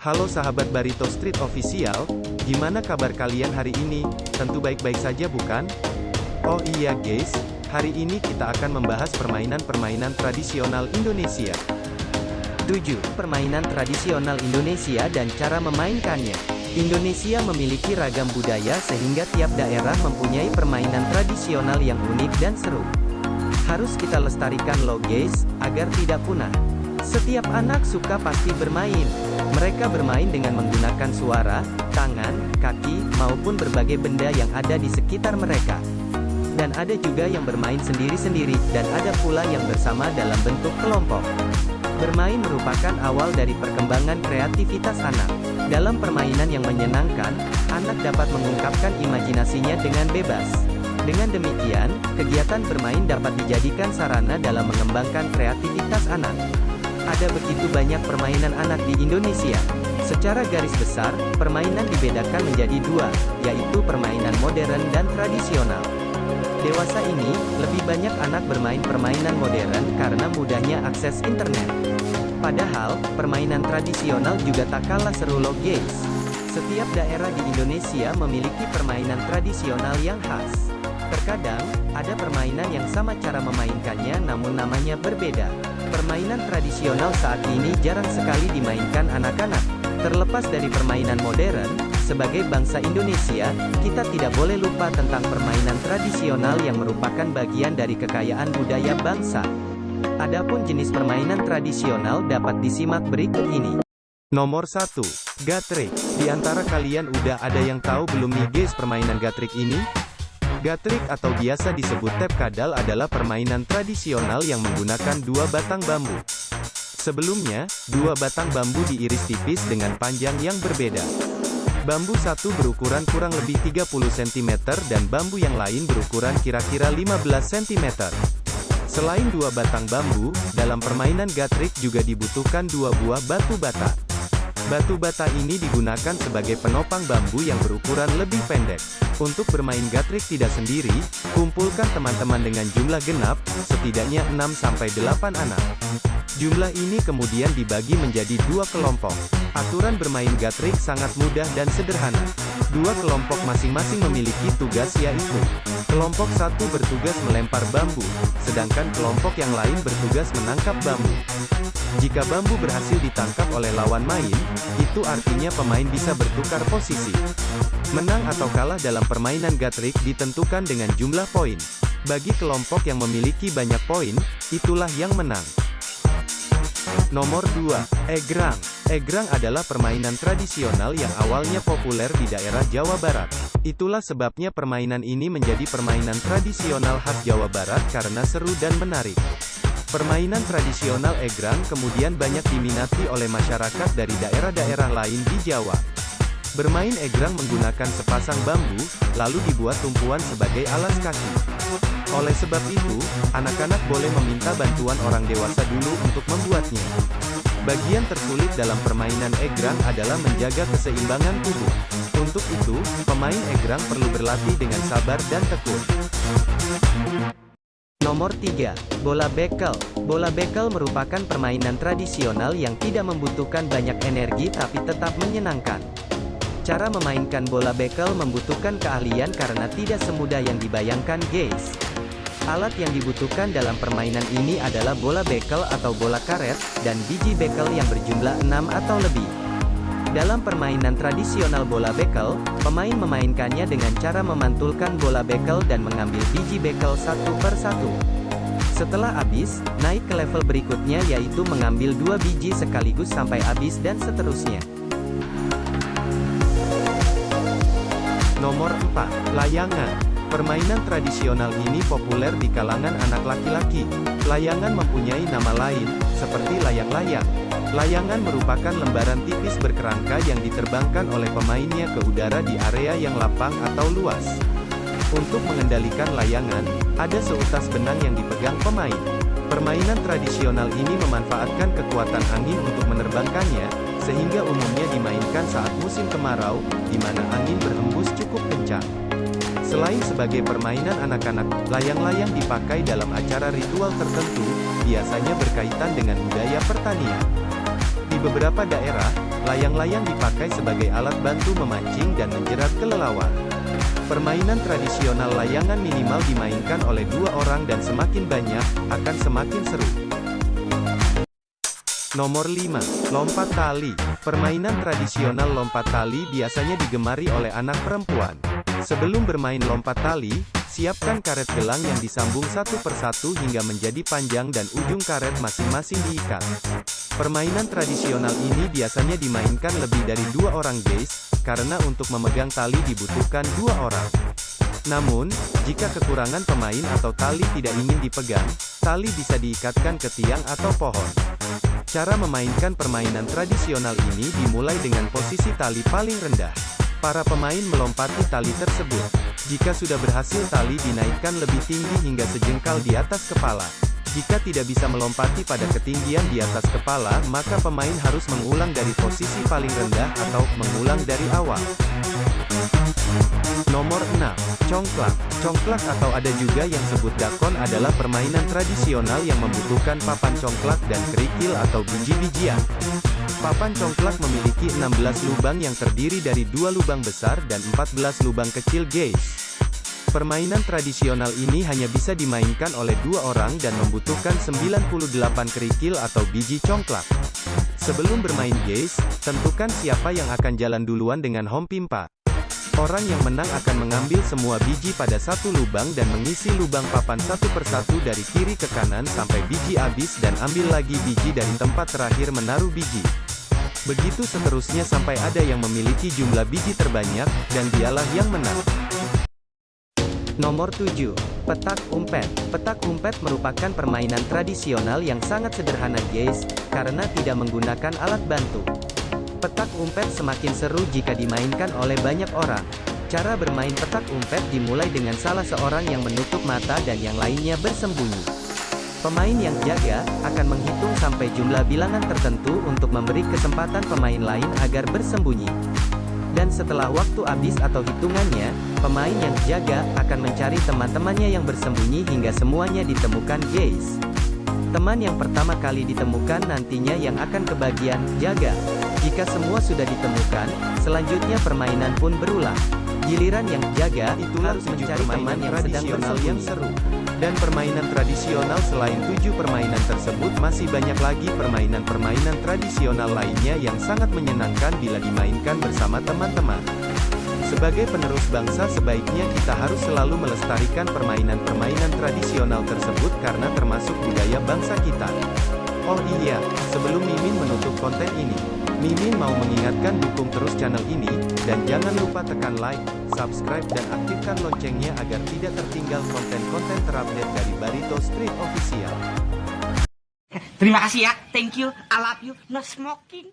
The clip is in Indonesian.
Halo sahabat Barito Street Official, gimana kabar kalian hari ini? Tentu baik-baik saja bukan? Oh iya guys, hari ini kita akan membahas permainan-permainan tradisional Indonesia. 7. Permainan tradisional Indonesia dan cara memainkannya. Indonesia memiliki ragam budaya sehingga tiap daerah mempunyai permainan tradisional yang unik dan seru. Harus kita lestarikan loh guys, agar tidak punah. Setiap anak suka pasti bermain. Mereka bermain dengan menggunakan suara, tangan, kaki, maupun berbagai benda yang ada di sekitar mereka. Dan ada juga yang bermain sendiri-sendiri, dan ada pula yang bersama dalam bentuk kelompok. Bermain merupakan awal dari perkembangan kreativitas anak. Dalam permainan yang menyenangkan, anak dapat mengungkapkan imajinasinya dengan bebas. Dengan demikian, kegiatan bermain dapat dijadikan sarana dalam mengembangkan kreativitas anak. Ada begitu banyak permainan anak di Indonesia. Secara garis besar, permainan dibedakan menjadi dua, yaitu permainan modern dan tradisional. Dewasa ini, lebih banyak anak bermain permainan modern karena mudahnya akses internet. Padahal, permainan tradisional juga tak kalah seru loh guys. Setiap daerah di Indonesia memiliki permainan tradisional yang khas. Terkadang, ada permainan yang sama cara memainkannya namun namanya berbeda. Permainan tradisional saat ini jarang sekali dimainkan anak-anak. Terlepas dari permainan modern, sebagai bangsa Indonesia, kita tidak boleh lupa tentang permainan tradisional yang merupakan bagian dari kekayaan budaya bangsa. Adapun jenis permainan tradisional dapat disimak berikut ini. Nomor 1. Gatrik. Di antara kalian udah ada yang tahu belum nih guys permainan gatrik ini? Gatrik atau biasa disebut tep kadal adalah permainan tradisional yang menggunakan dua batang bambu. Sebelumnya, dua batang bambu diiris tipis dengan panjang yang berbeda. Bambu satu berukuran kurang lebih 30 cm dan bambu yang lain berukuran kira-kira 15 cm. Selain dua batang bambu, dalam permainan gatrik juga dibutuhkan dua buah batu bata. Batu bata ini digunakan sebagai penopang bambu yang berukuran lebih pendek. Untuk bermain gatrik tidak sendiri, kumpulkan teman-teman dengan jumlah genap, setidaknya 6-8 anak. Jumlah ini kemudian dibagi menjadi dua kelompok. Aturan bermain gatrik sangat mudah dan sederhana. Dua kelompok masing-masing memiliki tugas yaitu, kelompok satu bertugas melempar bambu, sedangkan kelompok yang lain bertugas menangkap bambu. Jika bambu berhasil ditangkap oleh lawan main, itu artinya pemain bisa bertukar posisi. Menang atau kalah dalam permainan gatrik ditentukan dengan jumlah poin. Bagi kelompok yang memiliki banyak poin, itulah yang menang. Nomor 2. Egrang. Egrang adalah permainan tradisional yang awalnya populer di daerah Jawa Barat. Itulah sebabnya permainan ini menjadi permainan tradisional khas Jawa Barat karena seru dan menarik. Permainan tradisional egrang kemudian banyak diminati oleh masyarakat dari daerah-daerah lain di Jawa. Bermain egrang menggunakan sepasang bambu, lalu dibuat tumpuan sebagai alas kaki. Oleh sebab itu, anak-anak boleh meminta bantuan orang dewasa dulu untuk membuatnya. Bagian tersulit dalam permainan egrang adalah menjaga keseimbangan tubuh. Untuk itu, pemain egrang perlu berlatih dengan sabar dan tekun. Nomor 3. Bola bekel. Bola bekel merupakan permainan tradisional yang tidak membutuhkan banyak energi tapi tetap menyenangkan. Cara memainkan bola bekel membutuhkan keahlian karena tidak semudah yang dibayangkan guys. Alat yang dibutuhkan dalam permainan ini adalah bola bekel atau bola karet, dan biji bekel yang berjumlah 6 atau lebih. Dalam permainan tradisional bola bekel, pemain memainkannya dengan cara memantulkan bola bekel dan mengambil biji bekel satu per satu. Setelah habis, naik ke level berikutnya yaitu mengambil 2 biji sekaligus sampai habis dan seterusnya. Nomor 4. Layangan. Permainan tradisional ini populer di kalangan anak laki-laki. Layangan mempunyai nama lain, seperti layang-layang. Layangan merupakan lembaran tipis berkerangka yang diterbangkan oleh pemainnya ke udara di area yang lapang atau luas. Untuk mengendalikan layangan, ada seutas benang yang dipegang pemain. Permainan tradisional ini memanfaatkan kekuatan angin untuk menerbangkannya, sehingga umumnya dimainkan saat musim kemarau, di mana angin berhembus cukup kencang. Selain sebagai permainan anak-anak, layang-layang dipakai dalam acara ritual tertentu, biasanya berkaitan dengan budaya pertanian. Di beberapa daerah, Layang-layang dipakai sebagai alat bantu memancing dan menjerat kelelawar. Permainan tradisional layangan minimal dimainkan oleh 2 orang dan semakin banyak, akan semakin seru. Nomor 5. Lompat tali. Permainan tradisional lompat tali biasanya digemari oleh anak perempuan. Sebelum bermain lompat tali, siapkan karet gelang yang disambung satu persatu hingga menjadi panjang dan ujung karet masing-masing diikat. Permainan tradisional ini biasanya dimainkan lebih dari 2 orang guys, karena untuk memegang tali dibutuhkan 2 orang. Namun, jika kekurangan pemain atau tali tidak ingin dipegang, tali bisa diikatkan ke tiang atau pohon. Cara memainkan permainan tradisional ini dimulai dengan posisi tali paling rendah. Para pemain melompati tali tersebut. Jika sudah berhasil, tali dinaikkan lebih tinggi hingga sejengkal di atas kepala. Jika tidak bisa melompati pada ketinggian di atas kepala, maka pemain harus mengulang dari posisi paling rendah atau mengulang dari awal. Nomor 6. Congklak. Congklak atau ada juga yang sebut dakon adalah permainan tradisional yang membutuhkan papan congklak dan kerikil atau biji-bijian. Papan congklak memiliki 16 lubang yang terdiri dari 2 lubang besar dan 14 lubang kecil guys. Permainan tradisional ini hanya bisa dimainkan oleh 2 orang dan membutuhkan 98 kerikil atau biji congklak. Sebelum bermain guys, tentukan siapa yang akan jalan duluan dengan home pimpa. Orang yang menang akan mengambil semua biji pada satu lubang dan mengisi lubang papan satu persatu dari kiri ke kanan sampai biji habis dan ambil lagi biji dari tempat terakhir menaruh biji. Begitu seterusnya sampai ada yang memiliki jumlah biji terbanyak, dan dialah yang menang. Nomor 7. Petak umpet. Petak umpet merupakan permainan tradisional yang sangat sederhana guys, karena tidak menggunakan alat bantu. Petak umpet semakin seru jika dimainkan oleh banyak orang. Cara bermain petak umpet dimulai dengan salah seorang yang menutup mata dan yang lainnya bersembunyi. Pemain yang jaga akan menghitung sampai jumlah bilangan tertentu untuk memberi kesempatan pemain lain agar bersembunyi. Dan setelah waktu habis atau hitungannya, pemain yang jaga akan mencari teman-temannya yang bersembunyi hingga semuanya ditemukan guys. Teman yang pertama kali ditemukan nantinya yang akan kebagian jaga. Jika semua sudah ditemukan, selanjutnya permainan pun berulang. Giliran yang jaga itu harus mencari teman yang sedang bersembunyi. Yang seru. Dan permainan tradisional selain 7 permainan tersebut masih banyak lagi permainan-permainan tradisional lainnya yang sangat menyenangkan bila dimainkan bersama teman-teman. Sebagai penerus bangsa sebaiknya kita harus selalu melestarikan permainan-permainan tradisional tersebut karena termasuk budaya bangsa kita. Oh iya, sebelum Mimin menutup konten ini, Mimin mau mengingatkan dukung terus channel ini, dan jangan lupa tekan like, subscribe dan aktifkan loncengnya agar tidak tertinggal konten-konten terupdate dari Barito Street Official. Terima kasih ya, thank you, I love you, no smoking.